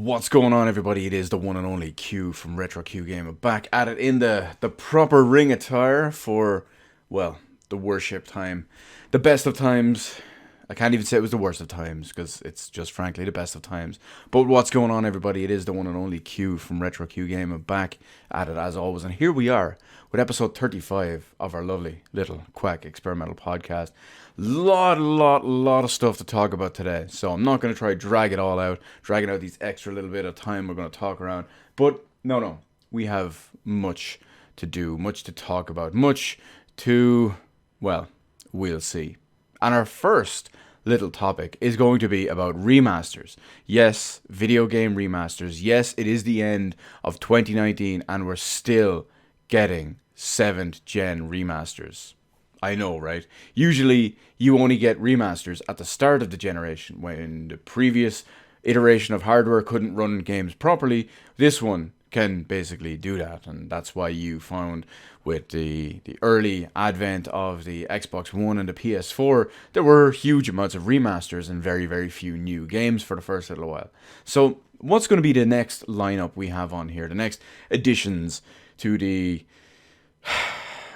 What's going on, everybody? It is the one and only Q from Retro Q Gamer, back at it in the proper ring attire for, well, the worship time. The best of times. I can't even say it was the worst of times, because it's just frankly the best of times. But what's going on, everybody? It is the one and only Q from Retro Q Gamer, back at it as always. And here we are with episode 35 of our lovely little Quack experimental podcast. Lot of stuff to talk about today. So I'm not going to try to dragging out these extra little bit of time we're going to talk around. But no, we have much to do, much to talk about, much to, well, we'll see. And our first little topic is going to be about remasters. Yes, video game remasters. Yes, it is the end of 2019 and we're still getting 7th gen remasters. I know, right? Usually you only get remasters at the start of the generation when the previous iteration of hardware couldn't run games properly. This one can basically do that, and that's why you found with the early advent of the Xbox One and the PS4 there were huge amounts of remasters and very few new games for the first little while. So what's going to be the next lineup we have on here, the next additions to the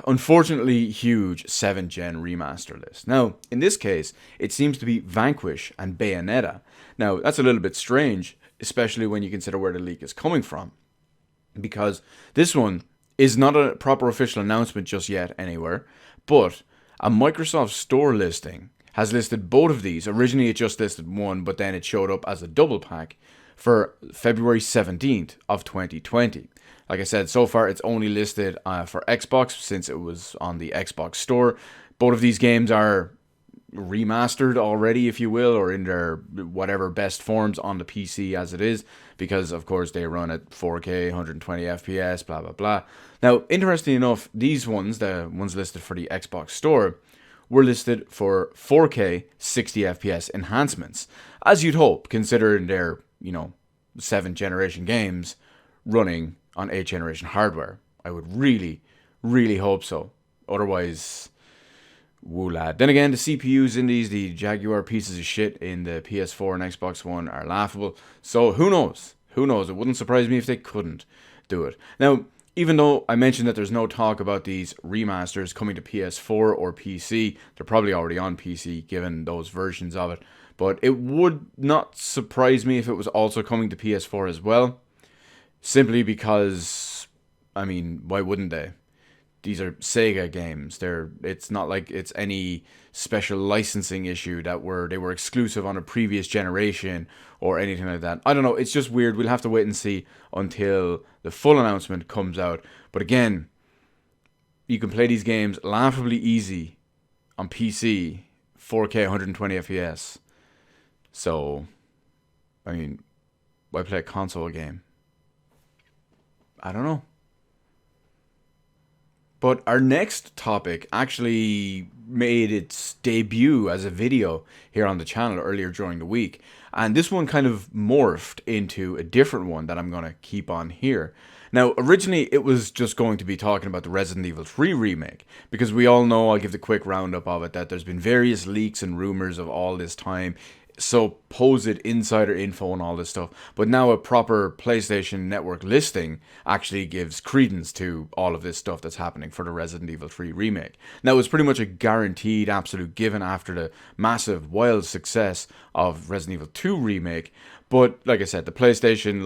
unfortunately huge 7th gen remaster list? Now, in this case, it seems to be Vanquish and Bayonetta. Now, that's a little bit strange, especially when you consider where the leak is coming from, because this one is not a proper official announcement just yet anywhere, but a Microsoft Store listing has listed both of these. Originally, it just listed one, but then it showed up as a double pack for February 17th of 2020. Like I said, so far it's only listed for Xbox since it was on the Xbox Store. Both of these games are remastered already, if you will, or in their whatever best forms on the PC as it is, because of course they run at 4K, 120 FPS, blah blah blah. Now, interestingly enough, these ones, the ones listed for the Xbox Store, were listed for 4K 60 FPS enhancements, as you'd hope, considering they're 7th generation games running on 8th generation hardware. I would really hope so. Otherwise, woo lad. Then again, the CPUs in these, the Jaguar pieces of shit in the PS4 and Xbox One, are laughable. So who knows? It wouldn't surprise me if they couldn't do it. Now, even though I mentioned that there's no talk about these remasters coming to PS4 or PC, they're probably already on PC given those versions of it. But it would not surprise me if it was also coming to PS4 as well. Simply because, I mean, why wouldn't they? These are Sega games. It's not like it's any special licensing issue that they were exclusive on a previous generation or anything like that. I don't know. It's just weird. We'll have to wait and see until the full announcement comes out. But again, you can play these games laughably easy on PC, 4K 120 FPS. So, I mean, why play a console game? I don't know. But our next topic actually made its debut as a video here on the channel earlier during the week. And this one kind of morphed into a different one that I'm going to keep on here. Now, originally it was just going to be talking about the Resident Evil 3 remake, because we all know, I'll give the quick roundup of it, that there's been various leaks and rumors of all this time, supposed insider info and all this stuff, but now a proper PlayStation Network listing actually gives credence to all of this stuff that's happening for the Resident Evil 3 remake. Now, it was pretty much a guaranteed absolute given after the massive wild success of Resident Evil 2 remake, but like I said, the PlayStation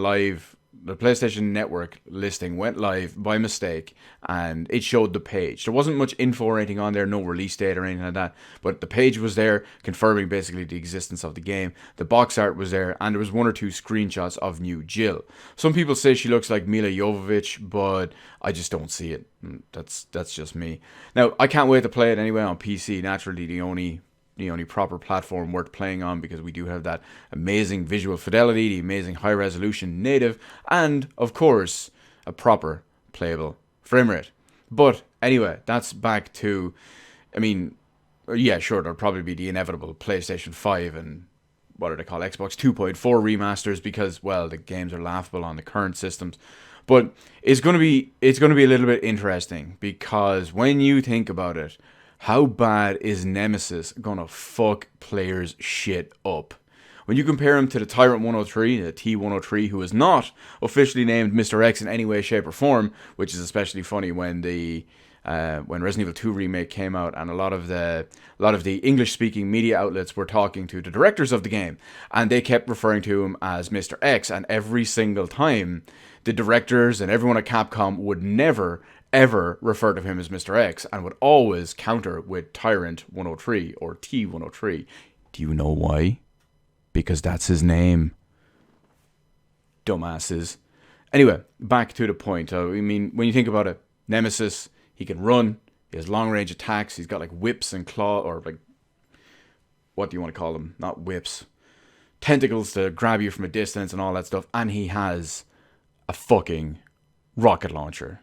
Network listing went live by mistake, and it showed the page. There wasn't much info or anything on there, no release date or anything like that, but the page was there confirming basically the existence of the game. The box art was there, and there was one or two screenshots of new Jill. Some people say she looks like Mila Jovovich, but I just don't see it. That's just me. Now, I can't wait to play it anyway on PC. Naturally, the only proper platform worth playing on, because we do have that amazing visual fidelity, the amazing high resolution native, and of course a proper playable frame rate. But anyway, that's back to, I mean, yeah, sure, there'll probably be the inevitable PlayStation 5 and what are they called, Xbox 2.4 remasters, because, well, the games are laughable on the current systems. But it's going to be a little bit interesting, because when you think about it, how bad is Nemesis gonna fuck players' shit up? When you compare him to the Tyrant 103, the T103, who is not officially named Mr. X in any way, shape, or form, which is especially funny when when Resident Evil 2 remake came out, and a lot of the English-speaking media outlets were talking to the directors of the game, and they kept referring to him as Mr. X, and every single time, the directors and everyone at Capcom would never, ever refer to him as Mr. X, and would always counter with Tyrant 103 or T103. Do you know why? Because that's his name. Dumbasses. Anyway, back to the point. I mean, when you think about it, Nemesis, he can run, he has long range attacks, he's got like whips and claw, or like, what do you want to call them? Not whips. Tentacles to grab you from a distance and all that stuff. And he has a fucking rocket launcher.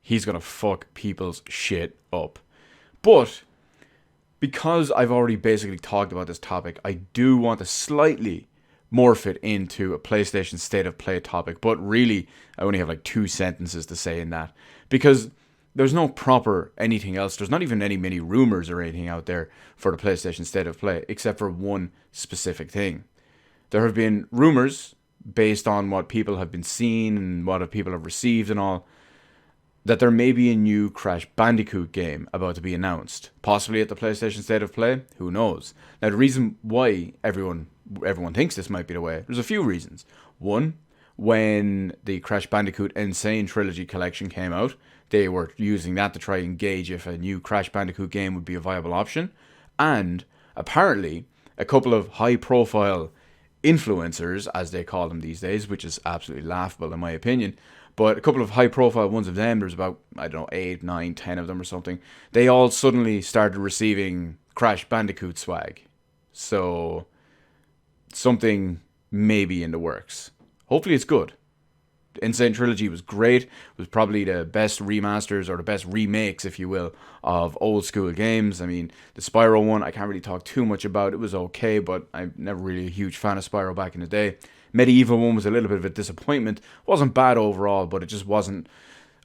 He's gonna fuck people's shit up. But because I've already basically talked about this topic, I do want to slightly morph it into a PlayStation State of Play topic. But really, I only have like 2 sentences to say in that. Because there's no proper anything else. There's not even any mini rumors or anything out there for the PlayStation State of Play, except for one specific thing. There have been rumors based on what people have been seeing and what people have received and all, that there may be a new Crash Bandicoot game about to be announced. Possibly at the PlayStation State of Play, who knows. Now the reason why everyone thinks this might be the way, there's a few reasons. One, when the Crash Bandicoot Insane Trilogy collection came out, they were using that to try and gauge if a new Crash Bandicoot game would be a viable option. And apparently, a couple of high-profile influencers, as they call them these days, which is absolutely laughable in my opinion, but a couple of high-profile ones of them, there's about, I don't know, 8, 9, 10 of them or something, they all suddenly started receiving Crash Bandicoot swag. So, something may be in the works. Hopefully it's good. The Insane Trilogy was great. It was probably the best remasters, or the best remakes, if you will, of old school games. I mean, the Spyro one, I can't really talk too much about. It was okay, but I'm never really a huge fan of Spyro back in the day. Medieval one was a little bit of a disappointment. It wasn't bad overall, but it just wasn't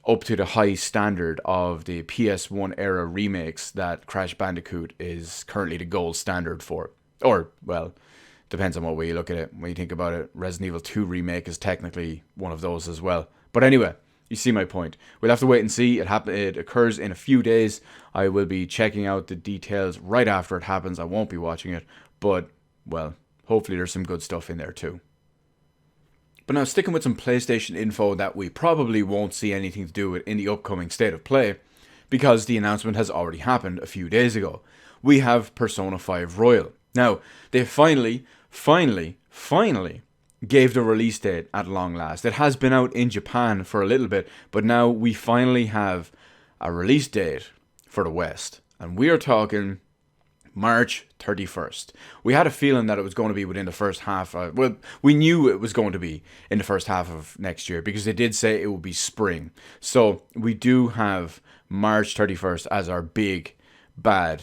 up to the high standard of the PS1 era remakes that Crash Bandicoot is currently the gold standard for. Or, well, depends on what way you look at it. When you think about it, Resident Evil 2 remake is technically one of those as well. But anyway, you see my point. We'll have to wait and see. It occurs in a few days. I will be checking out the details right after it happens. I won't be watching it. But, well, hopefully there's some good stuff in there too. But now, sticking with some PlayStation info that we probably won't see anything to do with in the upcoming State of Play, because the announcement has already happened a few days ago. We have Persona 5 Royal. Now, they finally gave the release date at long last. It has been out in Japan for a little bit, but now we finally have a release date for the West. And we are talking March 31st. We had a feeling that it was going to be within the first half. Well, we knew it was going to be in the first half of next year, because they did say it would be spring. So we do have March 31st as our big, bad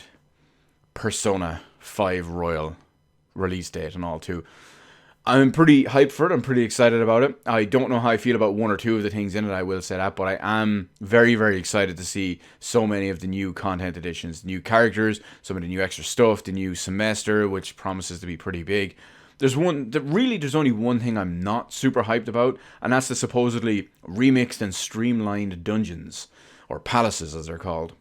Persona 5 Royal release date and all too. I'm pretty hyped for it. I'm pretty excited about it. I don't know how I feel about one or two of the things in it, I will say that, but I am very, very excited to see so many of the new content additions, new characters, some of the new extra stuff, the new semester, which promises to be pretty big. There's only one thing I'm not super hyped about, and that's the supposedly remixed and streamlined dungeons, or palaces as they're called.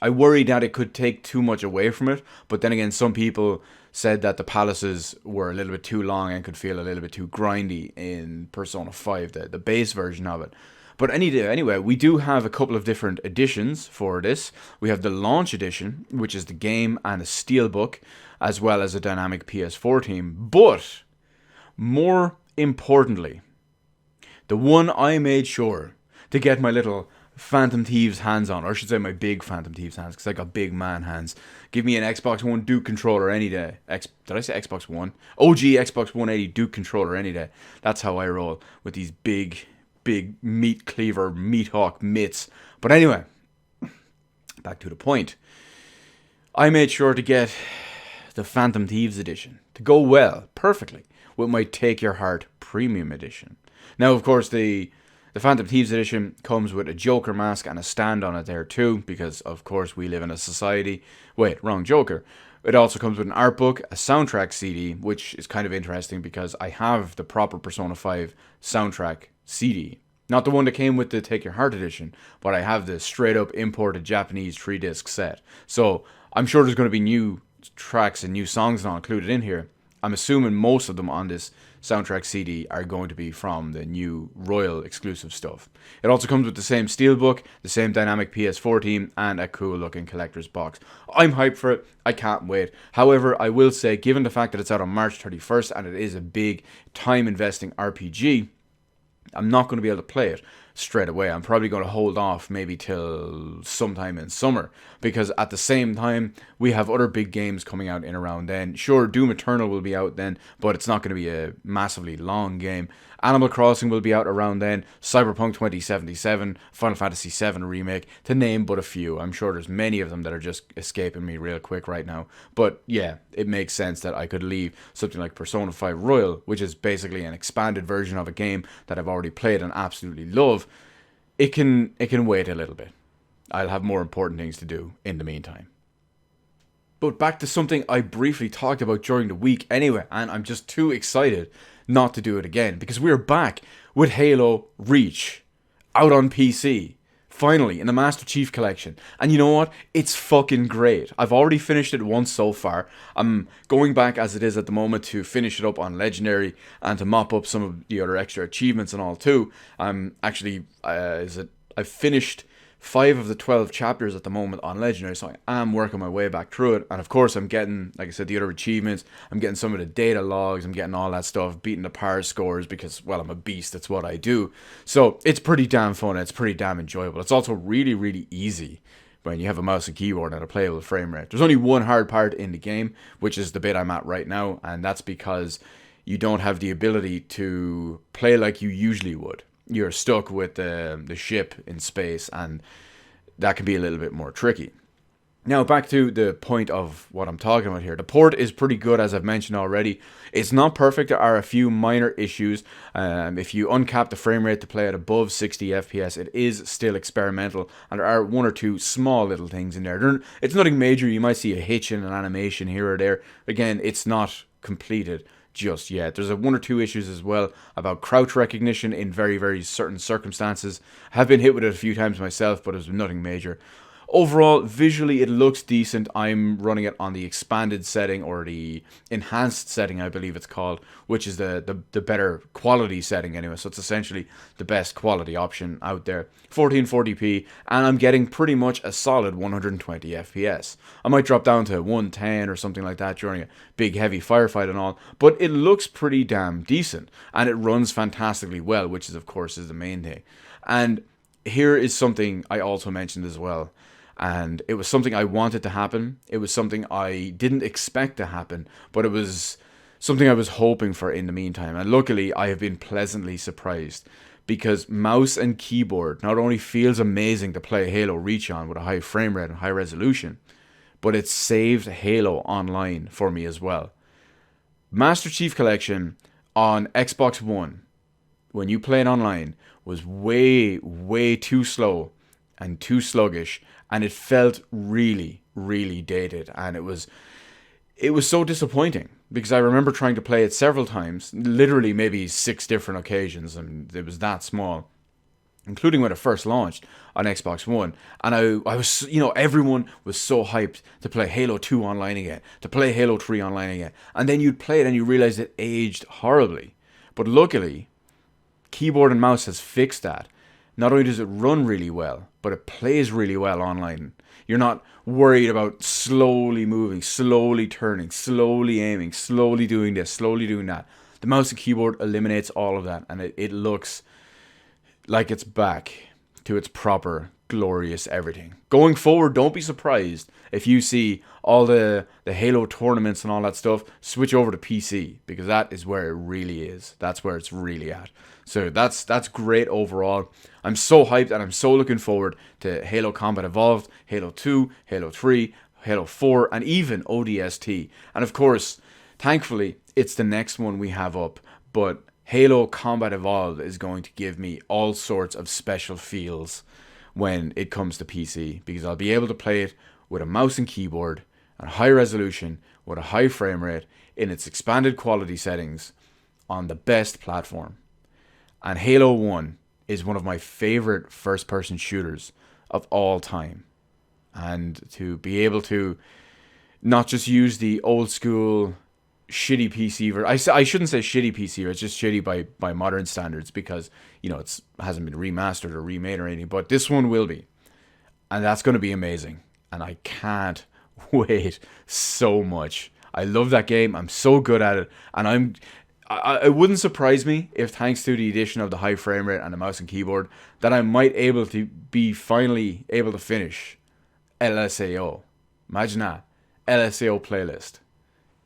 I worry that it could take too much away from it, but then again, some people said that the palaces were a little bit too long and could feel a little bit too grindy in Persona 5, the base version of it. But anyway, we do have a couple of different editions for this. We have the launch edition, which is the game and a steelbook, as well as a dynamic PS4 theme. But, more importantly, the one I made sure to get my little Phantom Thieves hands on, or I should say my big Phantom Thieves hands, because I got big man hands. Give me an Xbox One Duke controller any day. Did I say Xbox One? OG Xbox 180 Duke controller any day. That's how I roll with these big meat cleaver, meat hawk mitts. But anyway, back to the point. I made sure to get the Phantom Thieves edition to go well, perfectly, with my Take Your Heart Premium edition. Now, of course, the Phantom Thieves edition comes with a Joker mask and a stand on it there too, because of course we live in a society... Wait, wrong Joker. It also comes with an art book, a soundtrack CD, which is kind of interesting because I have the proper Persona 5 soundtrack CD. Not the one that came with the Take Your Heart edition, but I have the straight up imported Japanese 3-disc set. So I'm sure there's going to be new tracks and new songs not included in here. I'm assuming most of them on this soundtrack CD are going to be from the new Royal exclusive stuff. It also comes with the same steelbook, the same dynamic PS4 theme, and a cool looking collector's box. I'm hyped for it. I can't wait. However, I will say, given the fact that it's out on March 31st and it is a big time investing RPG, I'm not going to be able to play it straight away. I'm probably going to hold off maybe till sometime in summer, because at the same time we have other big games coming out in around then. Sure, Doom Eternal will be out then, but it's not going to be a massively long game. Animal Crossing will be out around then, Cyberpunk 2077, Final Fantasy VII Remake, to name but a few. I'm sure there's many of them that are just escaping me real quick right now. But yeah, it makes sense that I could leave something like Persona 5 Royal, which is basically an expanded version of a game that I've already played and absolutely love. It can wait a little bit. I'll have more important things to do in the meantime. But back to something I briefly talked about during the week anyway, and I'm just too excited not to do it again, because we're back with Halo Reach out on PC, finally, in the Master Chief Collection. And you know what? It's fucking great. I've already finished it once so far. I'm going back as it is at the moment to finish it up on Legendary and to mop up some of the other extra achievements and all too. I'm actually, I've finished 5 of the 12 chapters at the moment on Legendary, so I am working my way back through it. And of course, I'm getting, like I said, the other achievements. I'm getting some of the data logs. I'm getting all that stuff, beating the par scores because, well, I'm a beast. That's what I do. So it's pretty damn fun. It's pretty damn enjoyable. It's also really, really easy when you have a mouse and keyboard and a playable frame rate. There's only one hard part in the game, which is the bit I'm at right now, and that's because you don't have the ability to play like you usually would. You're stuck with the ship in space, and that can be a little bit more tricky. Now, back to the point of what I'm talking about here. The port is pretty good, as I've mentioned already. It's not perfect. There are a few minor issues. If you uncap the frame rate to play at above 60 FPS, it is still experimental, and there are one or two small little things in there. It's nothing major. You might see a hitch in an animation here or there. Again, it's not completed just yet. There's one or two issues as well about crouch recognition in very, very certain circumstances. I have been hit with it a few times myself, but it's nothing major. Overall, visually, it looks decent. I'm running it on the expanded setting, or the enhanced setting, I believe it's called, which is the better quality setting anyway. So it's essentially the best quality option out there. 1440p, and I'm getting pretty much a solid 120 FPS. I might drop down to 110 or something like that during a big heavy firefight and all, but it looks pretty damn decent, and it runs fantastically well, which is, of course, is the main thing. And here is something I also mentioned as well. And it was something I wanted to happen. It was something I didn't expect to happen, but it was something I was hoping for in the meantime. And luckily, I have been pleasantly surprised, because mouse and keyboard not only feels amazing to play Halo Reach on with a high frame rate and high resolution, but it saved Halo Online for me as well. Master Chief Collection on Xbox One, when you play it online, was way, way too slow and too sluggish, and it felt really, really dated, and it was so disappointing, because I remember trying to play it several times, literally maybe 6 different occasions, and it was that small, including when it first launched on Xbox One. And I was, everyone was so hyped to play Halo 2 online again, to play Halo 3 online again, and then you'd play it and you realize it aged horribly. But luckily, keyboard and mouse has fixed that. Not only does it run really well, but it plays really well online. You're not worried about slowly moving, slowly turning, slowly aiming, slowly doing this, slowly doing that. The mouse and keyboard eliminates all of that, and it looks like it's back to its proper, glorious everything. Going forward, don't be surprised if you see all the Halo tournaments and all that stuff switch over to PC, because that is where it really is. That's where it's really at. So that's great overall. I'm so hyped, and I'm so looking forward to Halo Combat Evolved, Halo 2, Halo 3, Halo 4, and even ODST. And of course, thankfully, it's the next one we have up, but Halo Combat Evolved is going to give me all sorts of special feels when it comes to PC, because I'll be able to play it with a mouse and keyboard, and high resolution with a high frame rate in its expanded quality settings on the best platform. And Halo 1 is one of my favorite first-person shooters of all time. And to be able to not just use the old school shitty PC version. I shouldn't say shitty PC, it's just shitty by modern standards because, it hasn't been remastered or remade or anything, but this one will be. And that's going to be amazing. And I can't wait so much. I love that game. I'm so good at it. And it wouldn't surprise me if, thanks to the addition of the high frame rate and the mouse and keyboard, that I might able to be finally able to finish LSAO. Imagine that. LSAO playlist.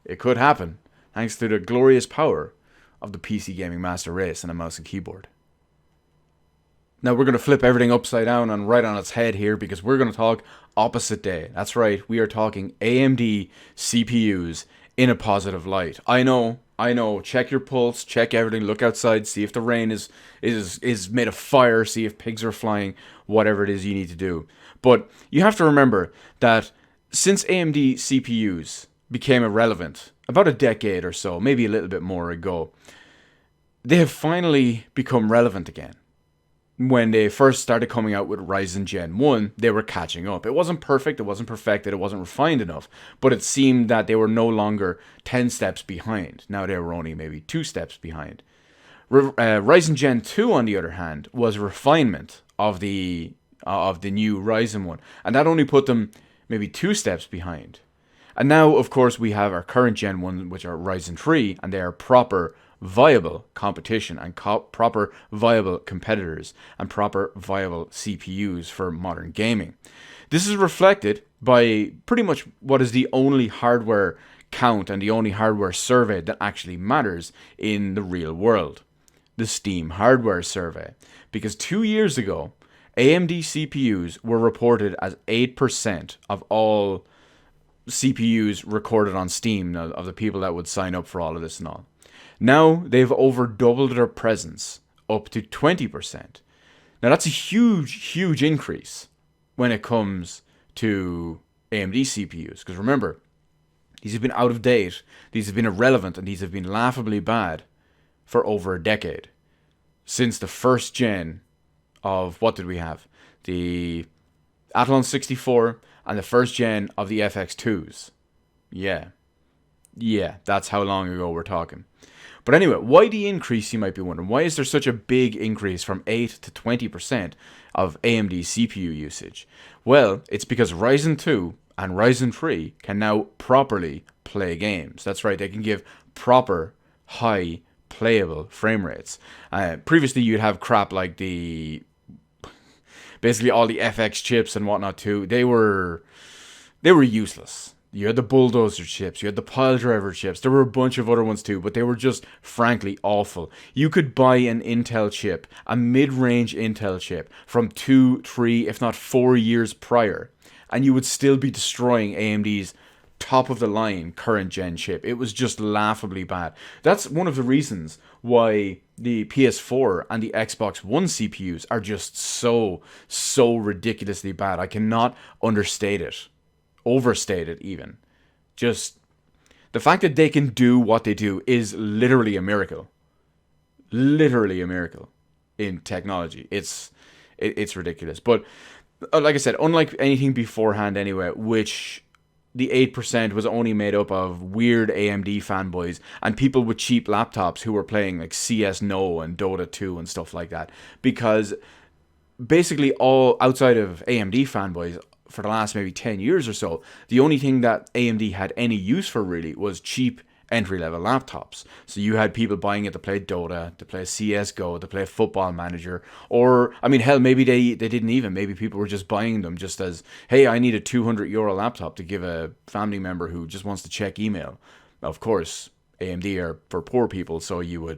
It could happen, thanks to the glorious power of the PC Gaming Master Race and a mouse and keyboard. Now we're going to flip everything upside down and right on its head here, because we're going to talk opposite day. That's right, we are talking AMD CPUs in a positive light. I know, check your pulse, check everything, look outside, see if the rain is made of fire, see if pigs are flying, whatever it is you need to do. But you have to remember that since AMD CPUs became irrelevant about a decade or so, maybe a little bit more ago, they have finally become relevant again. When they first started coming out with Ryzen Gen 1, they were catching up. It wasn't perfect, it wasn't perfected, it wasn't refined enough, but it seemed that they were no longer 10 steps behind. Now they were only maybe 2 steps behind. Ryzen Gen 2, on the other hand, was a refinement of the new Ryzen 1, and that only put them maybe 2 steps behind. And now, of course, we have our current Gen 1, which are Ryzen 3, and they are proper, viable competition and proper, viable competitors and proper, viable CPUs for modern gaming. This is reflected by pretty much what is the only hardware count and the only hardware survey that actually matters in the real world. The Steam Hardware Survey. Because 2 years ago, AMD CPUs were reported as 8% of all CPUs recorded on Steam, of the people that would sign up for all of this and all. Now they've over doubled their presence up to 20%. Now that's a huge increase when it comes to AMD CPUs, because remember, these have been out of date, these have been irrelevant, and these have been laughably bad for over a decade. Since the first gen of, what did we have? The Athlon 64 and the first gen of the FX2s. Yeah, that's how long ago we're talking. But anyway, why the increase, you might be wondering? Why is there such a big increase from 8 to 20% of AMD CPU usage? Well, it's because Ryzen 2 and Ryzen 3 can now properly play games. That's right, they can give proper, high, playable frame rates. Previously, you'd have crap like basically all the FX chips and whatnot too. They were useless. You had the bulldozer chips, you had the pile driver chips, there were a bunch of other ones too, but they were just frankly awful. You could buy an Intel chip, a mid-range Intel chip, from 2, 3, if not 4 years prior, and you would still be destroying AMD's top-of-the-line current gen chip. It was just laughably bad. That's one of the reasons why the PS4 and the Xbox One CPUs are just so ridiculously bad. I cannot understate it. Overstate it even. Just the fact that they can do what they do is literally a miracle. Literally a miracle in technology. It's ridiculous. But like I said, unlike anything beforehand anyway, which the 8% was only made up of weird AMD fanboys and people with cheap laptops who were playing like CS No and Dota 2 and stuff like that. Because basically all outside of AMD fanboys, for the last maybe 10 years or so, the only thing that AMD had any use for really was cheap entry-level laptops. So you had people buying it to play Dota, to play CSGO, to play Football Manager, or, I mean, hell, maybe they didn't even. Maybe people were just buying them just as, hey, I need a €200 laptop to give a family member who just wants to check email. Of course, AMD are for poor people, so you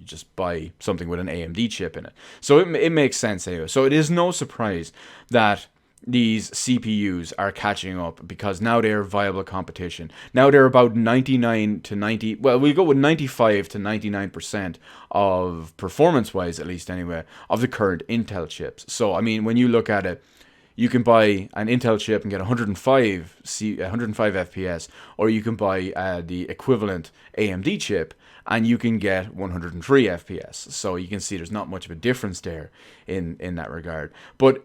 just buy something with an AMD chip in it. So it makes sense anyway. So it is no surprise that these CPUs are catching up, because now they're viable competition. Now they're about 99 to 90, well, we'll go with 95 to 99% of performance-wise, at least anyway, of the current Intel chips. So, I mean, when you look at it, You can buy an Intel chip and get 105 FPS, or you can buy the equivalent AMD chip and you can get 103 FPS. So you can see there's not much of a difference there in that regard. But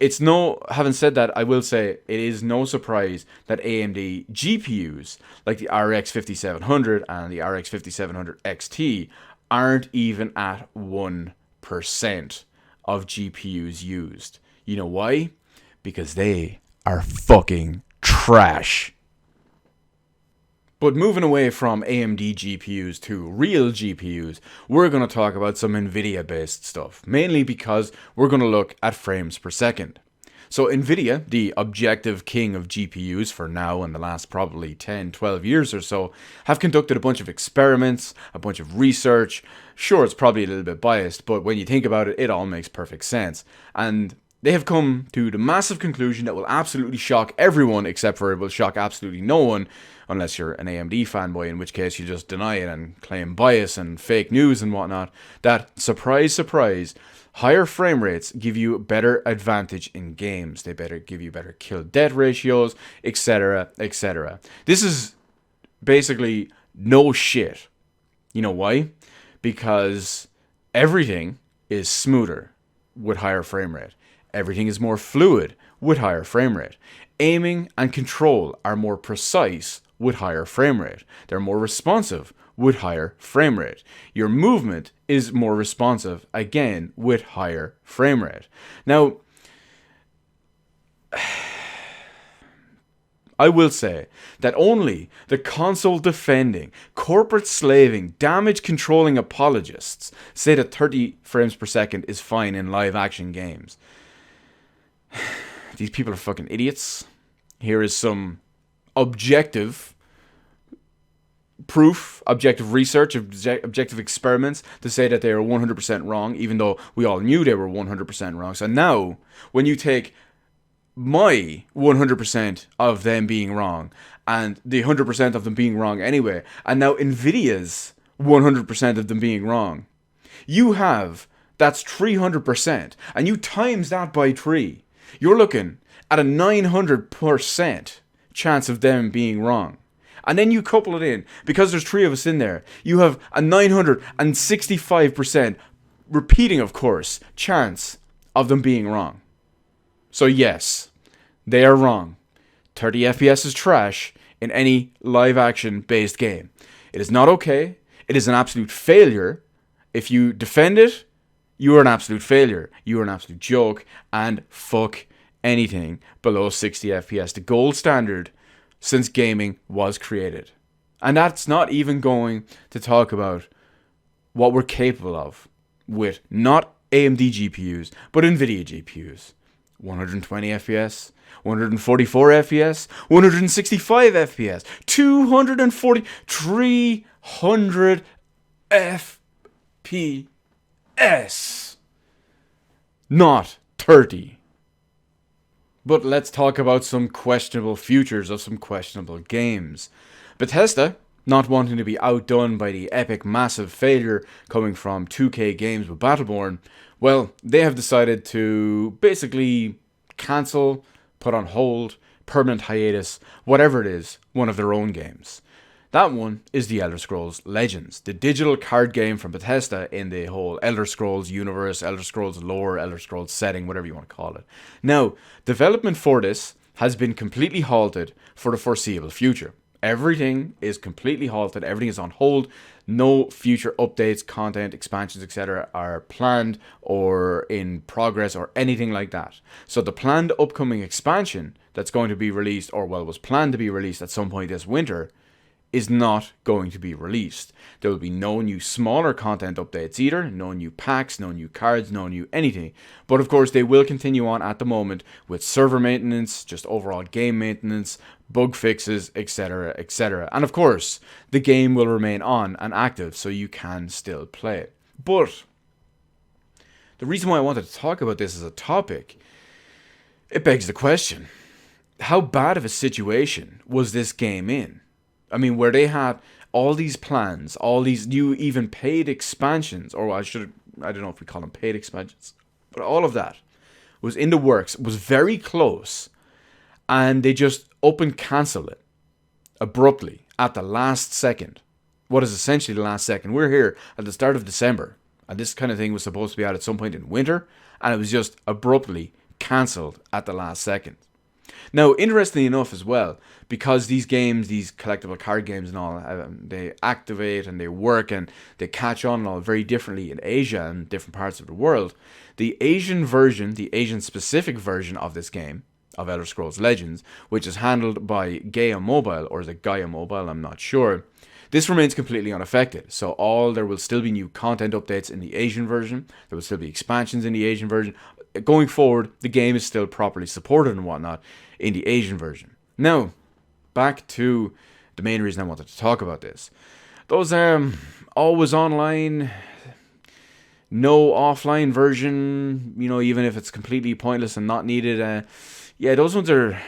having said that, I will say it is no surprise that AMD GPUs like the RX 5700 and the RX 5700 XT aren't even at 1% of GPUs used. You know why? Because they are fucking trash. But moving away from AMD GPUs to real GPUs, we're going to talk about some NVIDIA-based stuff, mainly because we're going to look at frames per second. So NVIDIA, the objective king of GPUs for now and the last probably 10, 12 years or so, have conducted a bunch of experiments, a bunch of research. Sure, it's probably a little bit biased, but when you think about it, it all makes perfect sense. And they have come to the massive conclusion that will absolutely shock everyone, except for it will shock absolutely no one, unless you're an AMD fanboy, in which case you just deny it and claim bias and fake news and whatnot, that, surprise, surprise, higher frame rates give you better advantage in games. They give you better kill-death ratios, etc., etc. This is basically no shit. You know why? Because everything is smoother with higher frame rate. Everything is more fluid with higher frame rate. Aiming and control are more precise with higher frame rate. They're more responsive with higher frame rate. Your movement is more responsive, again, with higher frame rate. Now, I will say that only the console defending, corporate slaving, damage controlling apologists say that 30 frames per second is fine in live action games. These people are fucking idiots. Here is some objective proof, objective research, objective experiments to say that they are 100% wrong, even though we all knew they were 100% wrong. So now, when you take my 100% of them being wrong, and the 100% of them being wrong anyway, and now NVIDIA's 100% of them being wrong, that's 300%, and you times that by 3, you're looking at a 900% chance of them being wrong. And then you couple it in, because there's 3 of us in there, you have a 965%, repeating of course, chance of them being wrong. So yes, they are wrong. 30 FPS is trash in any live action based game. It is not okay. It is an absolute failure. If you defend it, you are an absolute failure. You are an absolute joke. And fuck anything below 60 FPS. The gold standard since gaming was created. And that's not even going to talk about what we're capable of with not AMD GPUs, but NVIDIA GPUs. 120 FPS, 144 FPS, 165 FPS, 240, 300 FPS. Not 30. But let's talk about some questionable futures of some questionable games. Bethesda, not wanting to be outdone by the epic massive failure coming from 2K Games with Battleborn, well, they have decided to basically cancel, put on hold, permanent hiatus, whatever it is, one of their own games. That one is the Elder Scrolls Legends, the digital card game from Bethesda in the whole Elder Scrolls universe, Elder Scrolls lore, Elder Scrolls setting, whatever you want to call it. Now, development for this has been completely halted for the foreseeable future. Everything is completely halted, everything is on hold, no future updates, content, expansions, etc. are planned or in progress or anything like that. So the planned upcoming expansion that's going to be released, or well, was planned to be released at some point this winter, is not going to be released. There will be no new smaller content updates either, no new packs, no new cards, no new anything. But of course they will continue on at the moment with server maintenance, just overall game maintenance, bug fixes, etc, etc. And of course, the game will remain on and active so you can still play it. But the reason why I wanted to talk about this as a topic, it begs the question, how bad of a situation was this game in? I mean, where they had all these plans, all these new even paid expansions, or I don't know if we call them paid expansions, but all of that was in the works, was very close, and they just up and cancelled it abruptly at the last second. What is essentially the last second. We're here at the start of December, and this kind of thing was supposed to be out at some point in winter, and it was just abruptly cancelled at the last second. Now, interestingly enough as well, because these games, these collectible card games and all, they activate and they work and they catch on and all very differently in Asia and different parts of the world, the Asian version, the Asian-specific version of this game, of Elder Scrolls Legends, which is handled by Gaia Mobile, or is it Gaia Mobile, I'm not sure, this remains completely unaffected. So there will still be new content updates in the Asian version, there will still be expansions in the Asian version. Going forward, the game is still properly supported and whatnot in the Asian version. Now, back to the main reason I wanted to talk about this. Those always online, no offline version, even if it's completely pointless and not needed, those ones are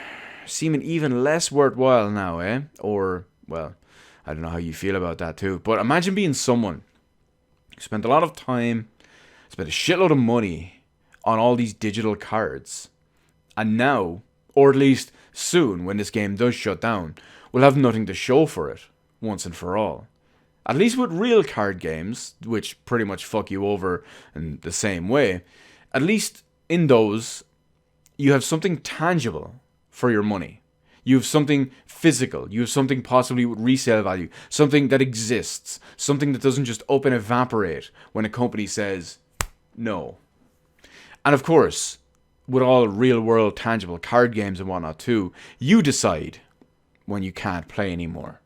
seeming even less worthwhile now, eh? Or, well, I don't know how you feel about that too. But imagine being someone who spent a lot of time, spent a shitload of money on all these digital cards, and now, or at least soon when this game does shut down, will have nothing to show for it once and for all. At least with real card games, which pretty much fuck you over in the same way, at least in those, you have something tangible for your money. You have something physical. You have something possibly with resale value. Something that exists. Something that doesn't just up and evaporate when a company says no. And of course, with all real-world tangible card games and whatnot too, you decide when you can't play anymore,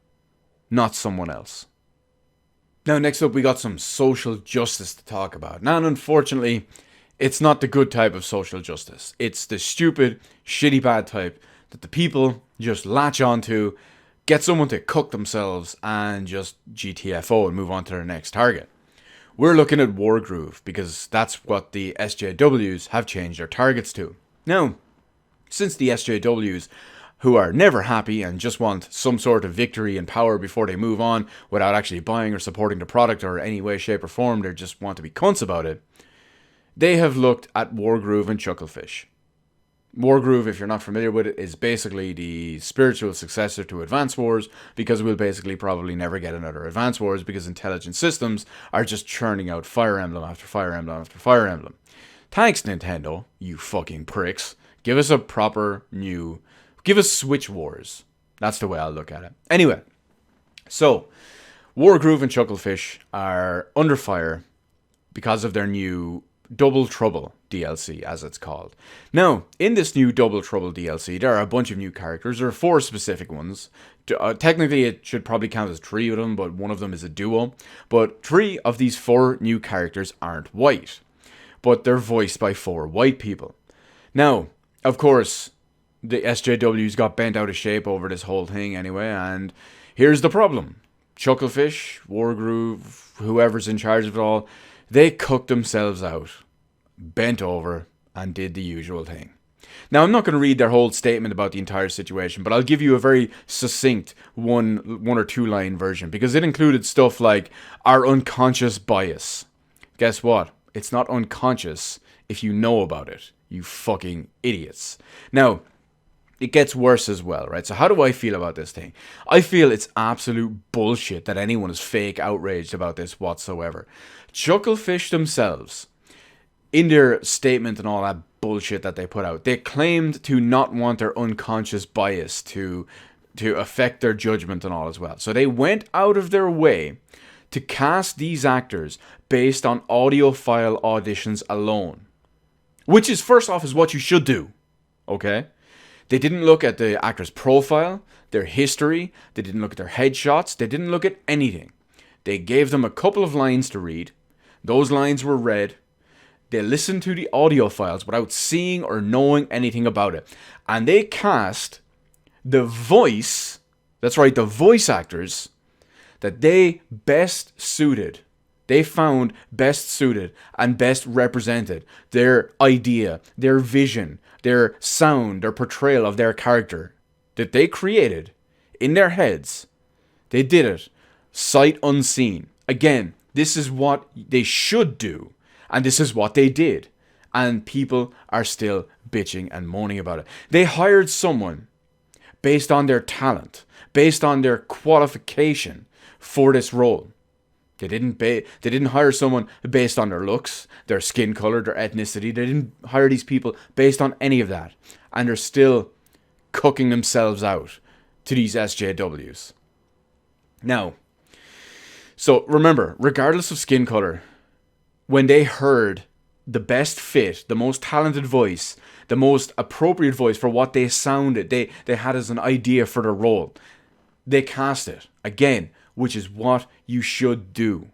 not someone else. Now, next up, we got some social justice to talk about. Now, unfortunately, it's not the good type of social justice. It's the stupid, shitty, bad type that the people just latch onto, get someone to cook themselves, and just GTFO and move on to their next target. We're looking at Wargroove, because that's what the SJWs have changed their targets to. Now, since the SJWs, who are never happy and just want some sort of victory and power before they move on without actually buying or supporting the product or any way, shape or form, they just want to be cunts about it, they have looked at Wargroove and Chucklefish. Wargroove, if you're not familiar with it, is basically the spiritual successor to Advance Wars, because we'll basically probably never get another Advance Wars because intelligent systems are just churning out Fire Emblem after Fire Emblem after Fire Emblem. Thanks, Nintendo, you fucking pricks. Give us a proper new... Give us Switch Wars. That's the way I'll look at it. Anyway, so, Wargroove and Chucklefish are under fire because of their new Double Trouble DLC, as it's called. Now, in this new Double Trouble DLC, there are a bunch of new characters. There are 4 specific ones. Technically, it should probably count as 3 of them, but one of them is a duo. But 3 of these 4 new characters aren't white, but they're voiced by 4 white people. Now, of course, the SJWs got bent out of shape over this whole thing anyway, and here's the problem. Chucklefish, Wargroove, whoever's in charge of it all, they cooked themselves out, bent over, and did the usual thing. Now, I'm not going to read their whole statement about the entire situation, but I'll give you a very succinct one or two line version, because it included stuff like our unconscious bias. Guess what? It's not unconscious if you know about it, you fucking idiots. Now, it gets worse as well, right? So how do I feel about this thing? I feel it's absolute bullshit that anyone is fake outraged about this whatsoever. Chucklefish themselves, in their statement and all that bullshit that they put out, they claimed to not want their unconscious bias to affect their judgment and all as well. So they went out of their way to cast these actors based on audiophile auditions alone. Which is, first off, is what you should do, okay? They didn't look at the actor's profile, their history, they didn't look at their headshots, they didn't look at anything. They gave them a couple of lines to read. Those lines were read. They listened to the audio files without seeing or knowing anything about it. And they cast the voice, that's right, the voice actors, that they best suited. They found best suited and best represented their idea, their vision, their sound, their portrayal of their character that they created in their heads. They did it sight unseen. Again, this is what they should do, and this is what they did. And people are still bitching and moaning about it. They hired someone based on their talent, based on their qualification for this role. They didn't hire someone based on their looks, their skin color, their ethnicity. They didn't hire these people based on any of that. And they're still cooking themselves out to these SJWs. Now, so remember, regardless of skin color, when they heard the best fit, the most talented voice, the most appropriate voice for what they sounded, they had as an idea for the role, they cast it. Again, which is what you should do.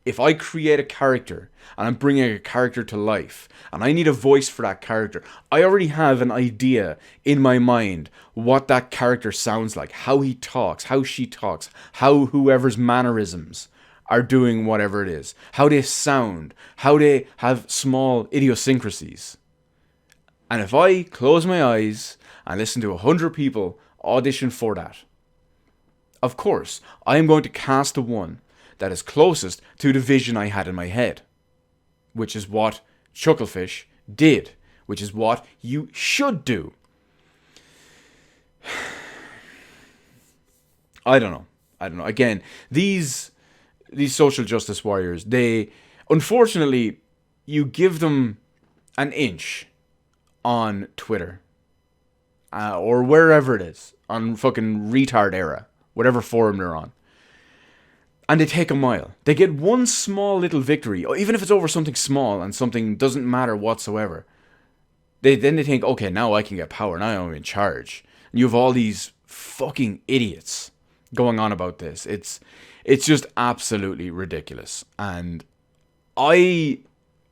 If I create a character and I'm bringing a character to life and I need a voice for that character, I already have an idea in my mind what that character sounds like, how he talks, how she talks, how whoever's mannerisms are doing whatever it is, how they sound, how they have small idiosyncrasies. And if I close my eyes and listen to 100 people audition for that, of course, I am going to cast the one that is closest to the vision I had in my head, which is what Chucklefish did, which is what you should do. I don't know. Again, these social justice warriors, they, unfortunately, you give them an inch on Twitter or wherever it is, on fucking retard era, whatever forum they're on, and they take a mile. They get one small little victory, even if it's over something small and something doesn't matter whatsoever. Then they think, okay, now I can get power, now I'm in charge. And you have all these fucking idiots going on about this. It's just absolutely ridiculous. And I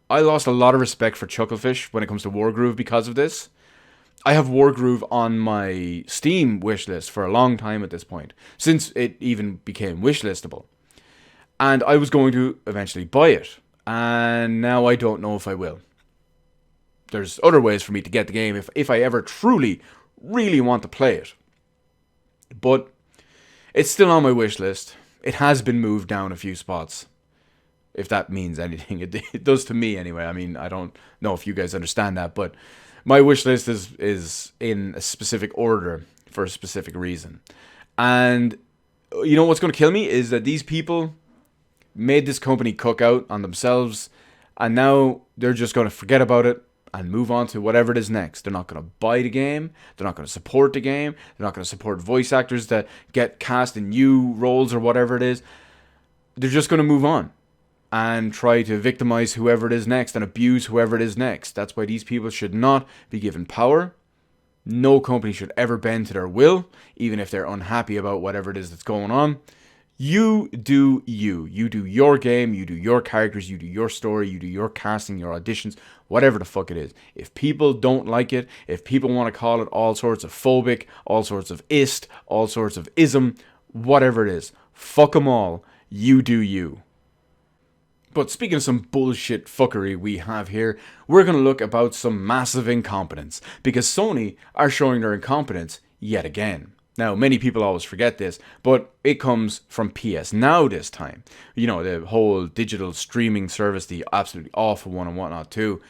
lost a lot of respect for Chucklefish when it comes to Wargroove because of this. I have Wargroove on my Steam wishlist for a long time at this point, since it even became wishlistable. And I was going to eventually buy it, and now I don't know if I will. There's other ways for me to get the game if I ever truly, really want to play it. But it's still on my wish list. It has been moved down a few spots, if that means anything. It does to me anyway. I mean, I don't know if you guys understand that, but my wish list is in a specific order for a specific reason. And you know what's going to kill me is that these people made this company cook out on themselves, and now they're just going to forget about it and move on to whatever it is next. They're not going to buy the game. They're not going to support the game. They're not going to support voice actors that get cast in new roles or whatever it is. They're just going to move on and try to victimize whoever it is next and abuse whoever it is next. That's why these people should not be given power. No company should ever bend to their will, even if they're unhappy about whatever it is that's going on. You do you. You do your game, you do your characters, you do your story, you do your casting, your auditions, whatever the fuck it is. If people don't like it, if people want to call it all sorts of phobic, all sorts of ist, all sorts of ism, whatever it is, fuck them all. You do you. But speaking of some bullshit fuckery we have here, we're going to look about some massive incompetence, because Sony are showing their incompetence yet again. Now, many people always forget this, but it comes from PS Now this time. You know, the whole digital streaming service, the absolutely awful one and whatnot too.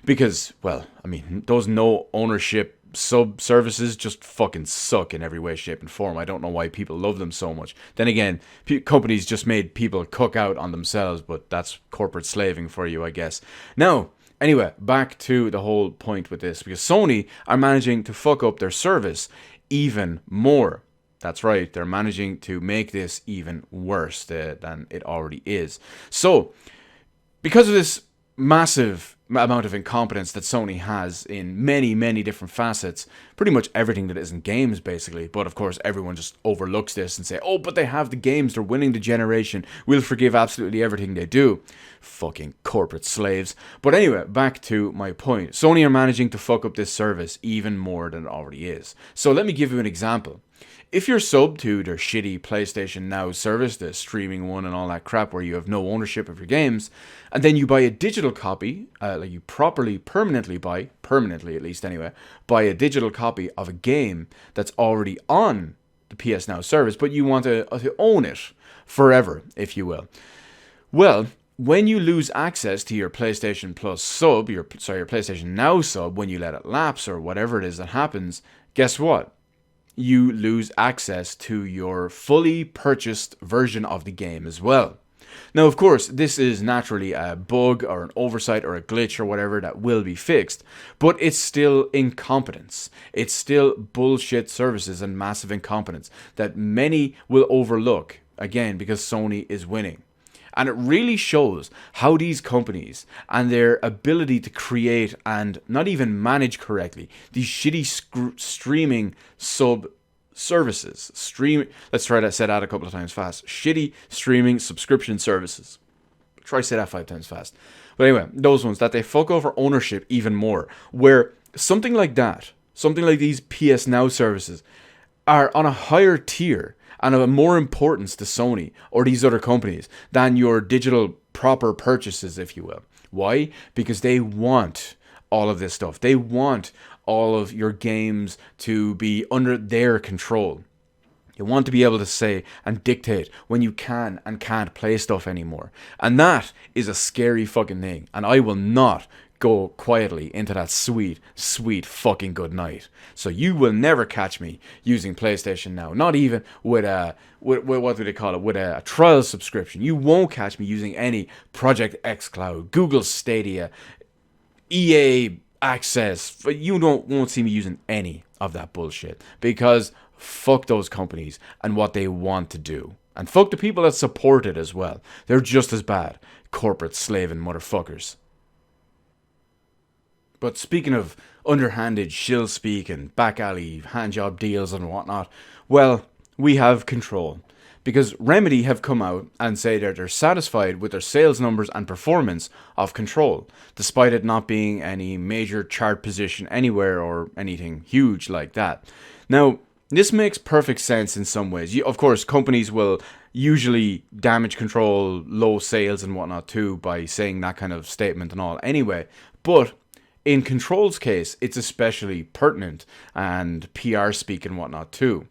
Because, well, I mean, those no ownership sub-services just fucking suck in every way, shape, and form. I don't know why people love them so much. Then again, companies just made people cook out on themselves, but that's corporate slaving for you, I guess. Now, anyway, back to the whole point with this, because Sony are managing to fuck up their service even more. That's right, they're managing to make this even worse than it already is. So, because of this massive amount of incompetence that Sony has in many, many different facets, pretty much everything that isn't games, basically. But of course, everyone just overlooks this and say, oh, but they have the games, they're winning the generation, we'll forgive absolutely everything they do. Fucking corporate slaves. But anyway, back to my point. Sony are managing to fuck up this service even more than it already is. So let me give you an example. If you're sub to their shitty PlayStation Now service, the streaming one and all that crap where you have no ownership of your games, and then you buy a digital copy, like you permanently at least anyway, buy a digital copy of a game that's already on the PS Now service, but you want to own it forever, if you will. Well, when you lose access to your PlayStation Plus sub, your PlayStation Now sub, when you let it lapse or whatever it is that happens, guess what? You lose access to your fully purchased version of the game as well. Now, of course, this is naturally a bug or an oversight or a glitch or whatever that will be fixed, but it's still incompetence. It's still bullshit services and massive incompetence that many will overlook, again, because Sony is winning. And it really shows how these companies and their ability to create and not even manage correctly these shitty streaming sub services. Let's try to say that a couple of times fast. Shitty streaming subscription services. Try to say that 5 times fast. But anyway, those ones that they fuck over ownership even more. Where something like that, something like these PS Now services, are on a higher tier and of more importance to Sony or these other companies than your digital proper purchases, if you will. Why? Because they want all of this stuff. They want all of your games to be under their control. You want to be able to say and dictate when you can and can't play stuff anymore. And that is a scary fucking thing. And I will not go quietly into that sweet, sweet fucking good night. So you will never catch me using PlayStation Now. Not even with a, what do they call it? With a trial subscription. You won't catch me using any Project xCloud, Google Stadia, EA Access. You won't see me using any of that bullshit. Because fuck those companies and what they want to do. And fuck the people that support it as well. They're just as bad. Corporate slaving motherfuckers. But speaking of underhanded shill speak and back alley handjob deals and whatnot, well, we have Control. Because Remedy have come out and say that they're satisfied with their sales numbers and performance of Control, despite it not being any major chart position anywhere or anything huge like that. Now, this makes perfect sense in some ways. Of course, companies will usually damage Control, low sales and whatnot too by saying that kind of statement and all anyway. But in Control's case, it's especially pertinent and PR speak and whatnot too.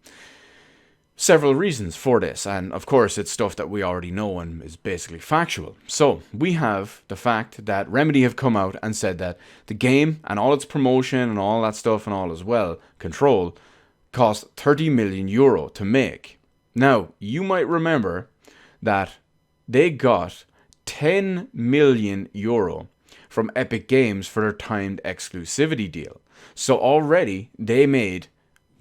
Several reasons for this, and of course it's stuff that we already know and is basically factual. So, we have the fact that Remedy have come out and said that the game and all its promotion and all that stuff and all as well, Control, cost 30 million euro to make. Now, you might remember that they got 10 million euro from Epic Games for their timed exclusivity deal. So already they made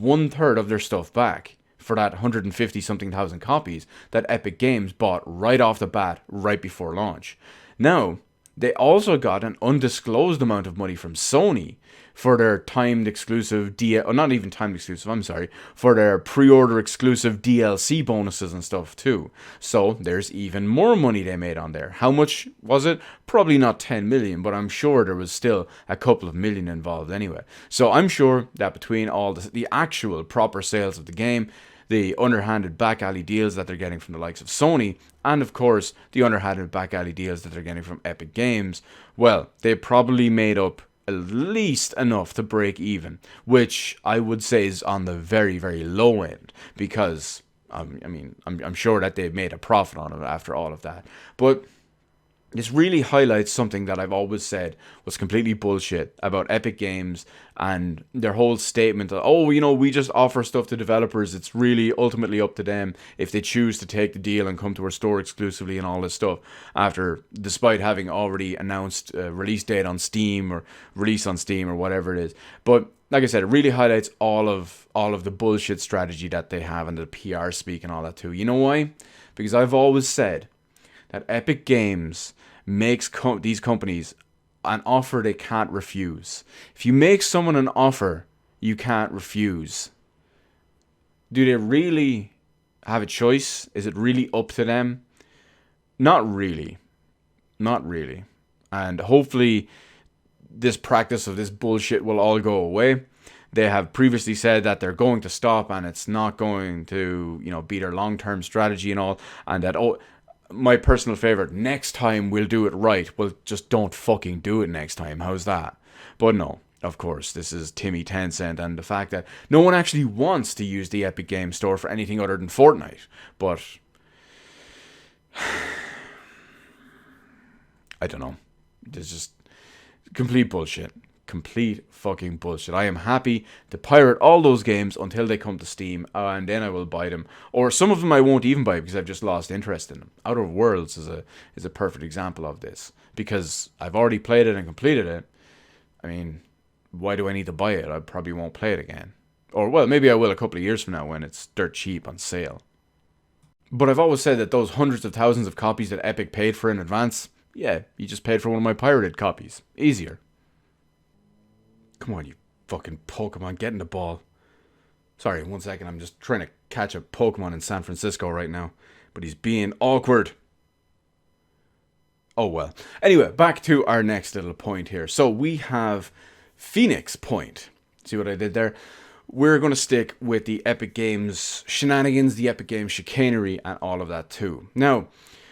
1/3 of their stuff back for that 150 something thousand copies that Epic Games bought right off the bat right before launch. Now, they also got an undisclosed amount of money from Sony for their timed exclusive not even timed exclusive, I'm sorry, for their pre-order exclusive DLC bonuses and stuff too. So there's even more money they made on there. How much was it? Probably not 10 million, but I'm sure there was still a couple of million involved anyway. So I'm sure that between all the actual proper sales of the game, the underhanded back alley deals that they're getting from the likes of Sony, and of course the underhanded back alley deals that they're getting from Epic Games, well, they probably made up at least enough to break even, which I would say is on the very, very low end, because I'm sure that they've made a profit on it after all of that. But this really highlights something that I've always said was completely bullshit about Epic Games and their whole statement that, oh, we just offer stuff to developers. It's really ultimately up to them if they choose to take the deal and come to our store exclusively and all this stuff despite having already announced a release date on Steam or release on Steam or whatever it is. But like I said, it really highlights all of the bullshit strategy that they have and the PR speak and all that too. You know why? Because I've always said that Epic Games makes these companies an offer they can't refuse. If you make someone an offer you can't refuse, do they really have a choice? Is it really up to them? Not really. Not really. And hopefully this practice of this bullshit will all go away. They have previously said that they're going to stop and it's not going to, be their long-term strategy and all, and that, my personal favorite, next time we'll do it right. Well, just don't fucking do it next time. How's that? But no, of course, this is Timmy Tencent and the fact that no one actually wants to use the Epic Games Store for anything other than Fortnite. But I don't know. There's just complete bullshit. Complete fucking bullshit. I am happy to pirate all those games until they come to Steam, and then I will buy them. Or some of them I won't even buy because I've just lost interest in them. Outer Worlds is a perfect example of this, because I've already played it and completed it. I mean, why do I need to buy it? I probably won't play it again. Or, well, maybe I will a couple of years from now when it's dirt cheap on sale. But I've always said that those hundreds of thousands of copies that Epic paid for in advance, yeah, you just paid for one of my pirated copies. Easier. Come on, you fucking Pokemon, get in the ball. Sorry, 1 second, I'm just trying to catch a Pokemon in San Francisco right now. But he's being awkward. Oh well. Anyway, back to our next little point here. So we have Phoenix Point. See what I did there? We're going to stick with the Epic Games shenanigans, the Epic Games chicanery, and all of that too. Now,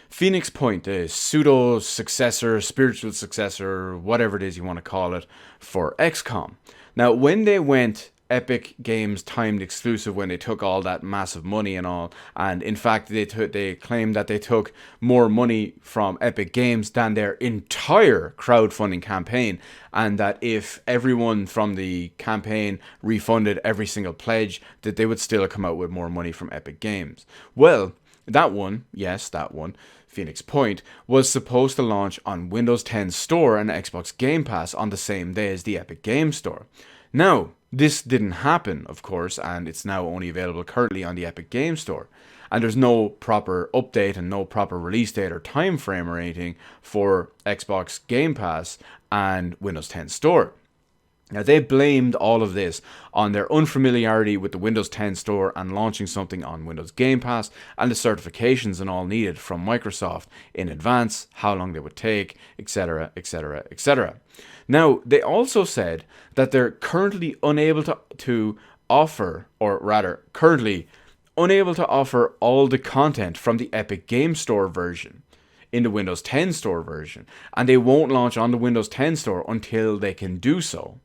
Phoenix Point, a pseudo successor, spiritual successor, whatever it is you want to call it, for XCOM. Now, when they went Epic Games timed exclusive, when they took all that massive money and all, and in fact they claimed that they took more money from Epic Games than their entire crowdfunding campaign, and that if everyone from the campaign refunded every single pledge, that they would still come out with more money from Epic Games. Well, that one, Phoenix Point, was supposed to launch on Windows 10 Store and Xbox Game Pass on the same day as the Epic Games Store. Now, this didn't happen, of course, and it's now only available currently on the Epic Games Store. And there's no proper update and no proper release date or time frame or anything for Xbox Game Pass and Windows 10 Store. Now, they blamed all of this on their unfamiliarity with the Windows 10 Store and launching something on Windows Game Pass and the certifications and all needed from Microsoft in advance, how long they would take, etc., etc., etc. Now, they also said that they're currently unable to offer, or rather, currently unable to offer all the content from the Epic Game Store version in the Windows 10 Store version, and they won't launch on the Windows 10 Store until they can do so.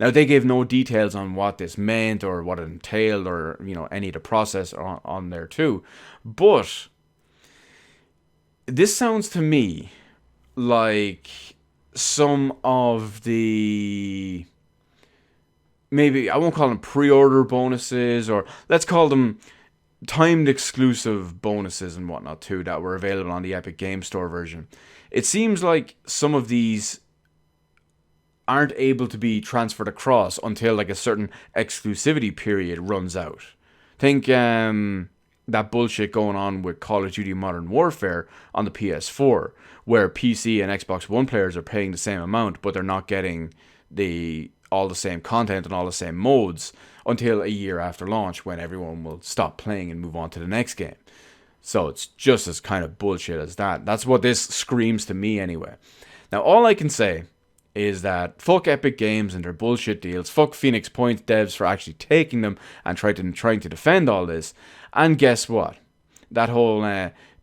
Now, they gave no details on what this meant or what it entailed or, any of the process on there too. But this sounds to me like some of the, maybe, I won't call them pre-order bonuses, or let's call them timed exclusive bonuses and whatnot too that were available on the Epic Game Store version. It seems like some of these aren't able to be transferred across until like a certain exclusivity period runs out. Think that bullshit going on with Call of Duty Modern Warfare on the PS4, where PC and Xbox One players are paying the same amount, but they're not getting all the same content and all the same modes until a year after launch, when everyone will stop playing and move on to the next game. So it's just as kind of bullshit as that. That's what this screams to me anyway. Now, all I can say is that fuck Epic Games and their bullshit deals. Fuck Phoenix Point devs for actually taking them and trying to defend all this. And guess what? That whole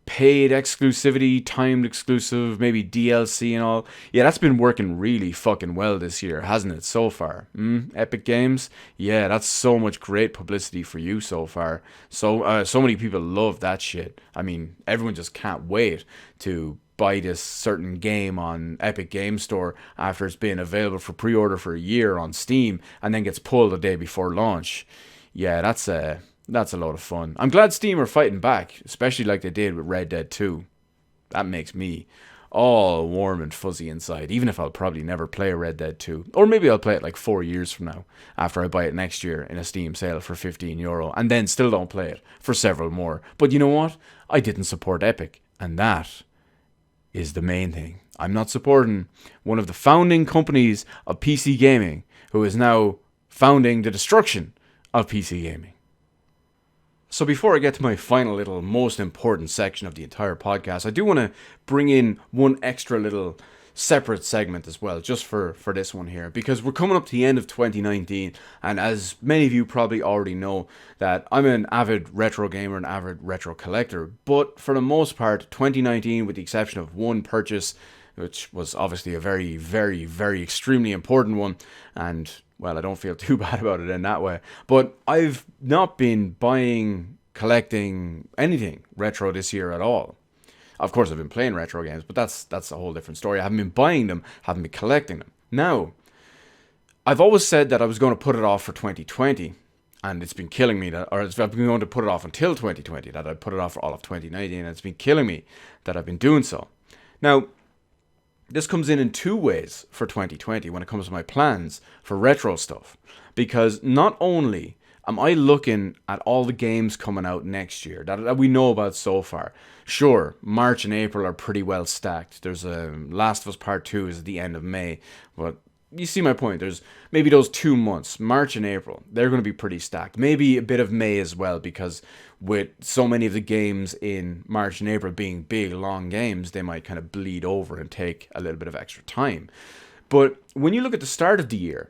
paid exclusivity, timed exclusive, maybe DLC and all. Yeah, that's been working really fucking well this year, hasn't it, so far? Epic Games? Yeah, that's so much great publicity for you so far. So many people love that shit. I mean, everyone just can't wait to buy this certain game on Epic Game Store after it's been available for pre-order for a year on Steam and then gets pulled the day before launch. Yeah, that's a lot of fun. I'm glad Steam are fighting back, especially like they did with Red Dead 2. That makes me all warm and fuzzy inside, even if I'll probably never play Red Dead 2. Or maybe I'll play it like 4 years from now, after I buy it next year in a Steam sale for €15, and then still don't play it for several more. But you know what? I didn't support Epic, and that is the main thing. I'm not supporting one of the founding companies of PC gaming, who is now founding the destruction of PC gaming. So before I get to my final little most important section of the entire podcast, I do want to bring in one extra little separate segment as well, just for this one here, because we're coming up to the end of 2019, and as many of you probably already know, that I'm an avid retro gamer, an avid retro collector, but for the most part, 2019, with the exception of one purchase, which was obviously a very, very, very extremely important one, and well, I don't feel too bad about it in that way, but I've not been buying, collecting anything retro this year at all. Of course, I've been playing retro games, but that's a whole different story. I haven't been buying them, haven't been collecting them. Now, I've always said that I was going to put it off for 2020, and it's been killing me that, or I've been going to put it off until 2020, that I put it off for all of 2019, and it's been killing me that I've been doing so. Now, this comes in two ways for 2020 when it comes to my plans for retro stuff, because not only am I looking at all the games coming out next year that we know about so far. Sure, March and April are pretty well stacked. There's a Last of Us Part 2 is at the end of May, but you see my point. There's maybe those 2 months, March and April, they're going to be pretty stacked. Maybe a bit of May as well, because with so many of the games in March and April being big, long games, they might kind of bleed over and take a little bit of extra time. But when you look at the start of the year,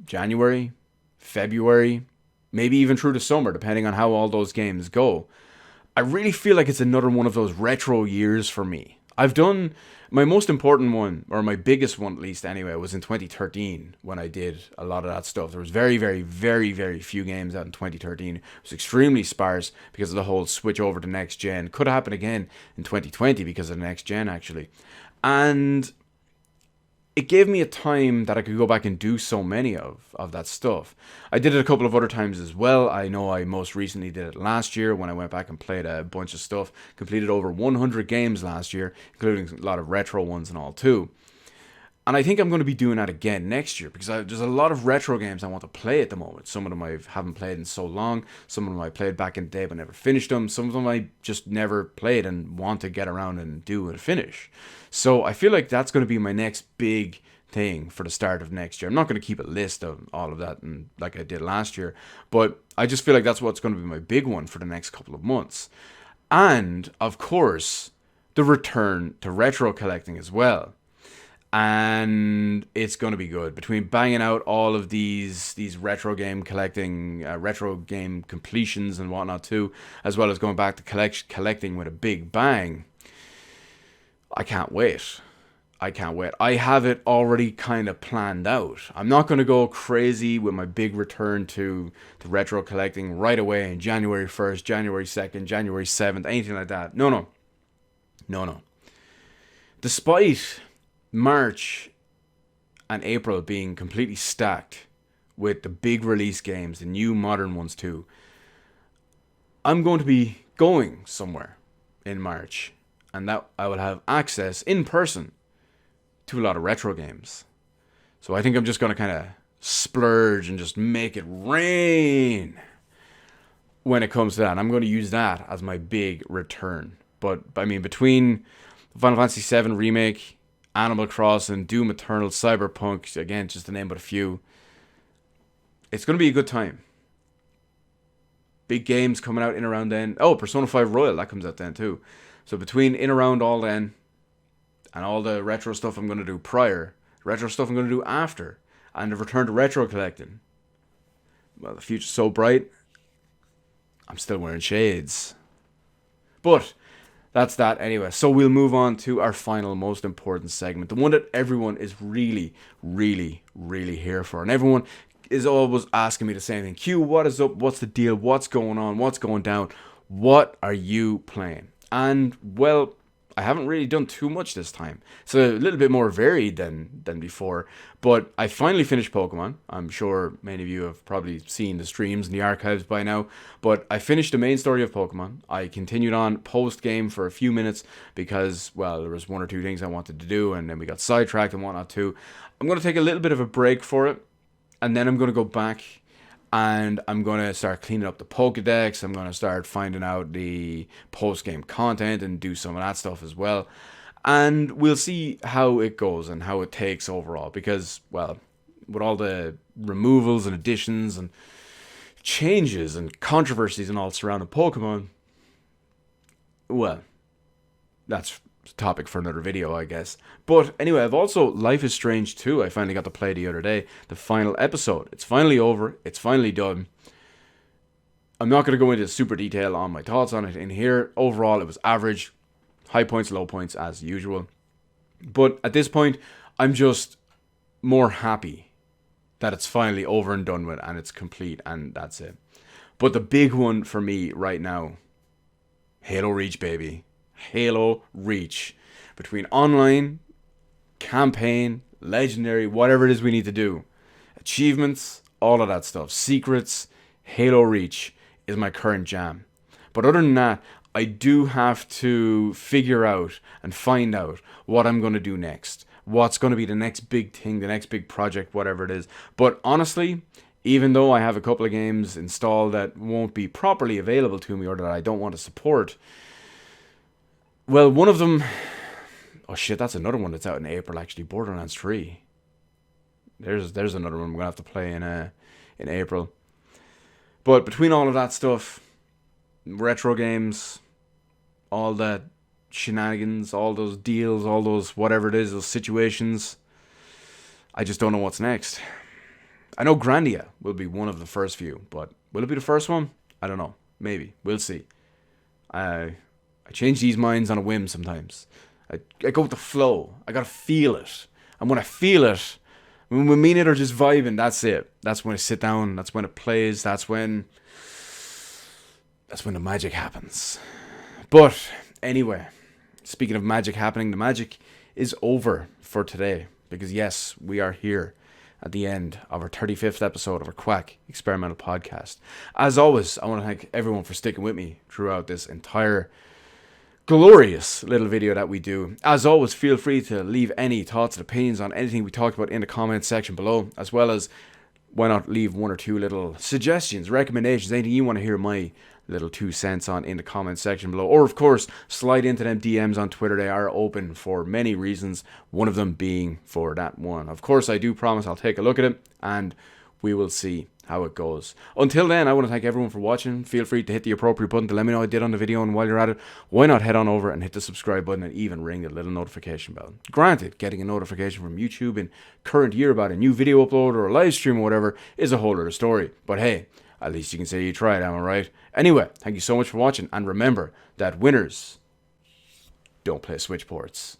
January, February, maybe even through the summer, depending on how all those games go, I really feel like it's another one of those retro years for me. I've done my most important one, or my biggest one at least anyway, was in 2013 when I did a lot of that stuff. There was very, very, very, very few games out in 2013. It was extremely sparse because of the whole switch over to next gen. Could happen again in 2020 because of the next gen, actually. And it gave me a time that I could go back and do so many of that stuff. I did it a couple of other times as well. I know I most recently did it last year when I went back and played a bunch of stuff. Completed over 100 games last year, including a lot of retro ones and all too. And I think I'm going to be doing that again next year, because there's a lot of retro games I want to play at the moment. Some of them I haven't played in so long. Some of them I played back in the day but never finished them. Some of them I just never played and want to get around and do and finish. So I feel like that's going to be my next big thing for the start of next year. I'm not going to keep a list of all of that and like I did last year, but I just feel like that's what's going to be my big one for the next couple of months. And of course, the return to retro collecting as well. And it's going to be good. Between banging out all of these retro game collecting, retro game completions and whatnot too, as well as going back to collecting with a big bang, I can't wait. I can't wait. I have it already kind of planned out. I'm not going to go crazy with my big return to retro collecting right away in January 1st, January 2nd, January 7th, anything like that. No. Despite March and April being completely stacked with the big release games, the new modern ones too, I'm going to be going somewhere in March, and that I will have access in person to a lot of retro games. So I think I'm just going to kind of splurge and just make it rain when it comes to that. I'm going to use that as my big return. But I mean, between Final Fantasy VII Remake, Animal Crossing, Doom Eternal, Cyberpunk, again, just to name but a few, it's going to be a good time. Big games coming out in around then. Oh, Persona 5 Royal, that comes out then too. So between in around all then, and all the retro stuff I'm going to do prior, retro stuff I'm going to do after, and the return to retro collecting, well, the future's so bright, I'm still wearing shades. But that's that anyway. So we'll move on to our final, most important segment. The one that everyone is really, really, really here for. And everyone is always asking me the same thing. Q, what is up? What's the deal? What's going on? What's going down? What are you playing? And, well, I haven't really done too much this time. It's a little bit more varied than before. But I finally finished Pokemon. I'm sure many of you have probably seen the streams and the archives by now. But I finished the main story of Pokemon. I continued on post-game for a few minutes because, well, there was one or two things I wanted to do. And then we got sidetracked and whatnot too. I'm going to take a little bit of a break for it. And then I'm going to go back and I'm going to start cleaning up the Pokedex. I'm going to start finding out the post-game content and do some of that stuff as well. And we'll see how it goes and how it takes overall. Because, well, with all the removals and additions and changes and controversies and all surrounding Pokemon, well, that's a topic for another video, I guess. But anyway, I've also Life is Strange 2. I finally got to play the other day. The final episode. It's finally over. It's finally done. I'm not going to go into super detail on my thoughts on it in here. Overall, it was average. High points, low points, as usual. But at this point, I'm just more happy that it's finally over and done with and it's complete and that's it. But the big one for me right now, Halo Reach, baby. Halo Reach. Between online, campaign, legendary, whatever it is we need to do. Achievements, all of that stuff. Secrets, Halo Reach is my current jam. But other than that, I do have to figure out and find out what I'm going to do next. What's going to be the next big thing, the next big project, whatever it is. But honestly, even though I have a couple of games installed that won't be properly available to me or that I don't want to support, well, one of them... Oh shit, that's another one that's out in April actually, Borderlands 3. There's another one I'm going to have to play in April. But between all of that stuff, retro games, all that shenanigans, all those deals, all those whatever it is, those situations, I just don't know what's next. I know Grandia will be one of the first few, but will it be the first one? I don't know. Maybe. We'll see. I change these minds on a whim sometimes. I go with the flow. I gotta feel it. And when I feel it, when me and it are just vibing, that's it. That's when I sit down. That's when it plays. That's when the magic happens. But anyway, speaking of magic happening, the magic is over for today. Because yes, we are here at the end of our 35th episode of our Quack Experimental Podcast. As always, I want to thank everyone for sticking with me throughout this entire glorious little video that we do. As always, feel free to leave any thoughts and opinions on anything we talked about in the comments section below, as well as why not leave one or two little suggestions, recommendations, anything you want to hear my little 2 cents on in the comments section below. Or of course, slide into them DMs on Twitter. They are open for many reasons, one of them being for that one. Of course, I do promise I'll take a look at it and we will see how it goes. Until then, I want to thank everyone for watching. Feel free to hit the appropriate button to let me know what I did on the video, and while you're at it, why not head on over and hit the subscribe button and even ring the little notification bell. Granted, getting a notification from YouTube in current year about a new video upload or a live stream or whatever is a whole other story. But hey, at least you can say you tried, am I right? Anyway, thank you so much for watching, and remember that winners don't play switchboards.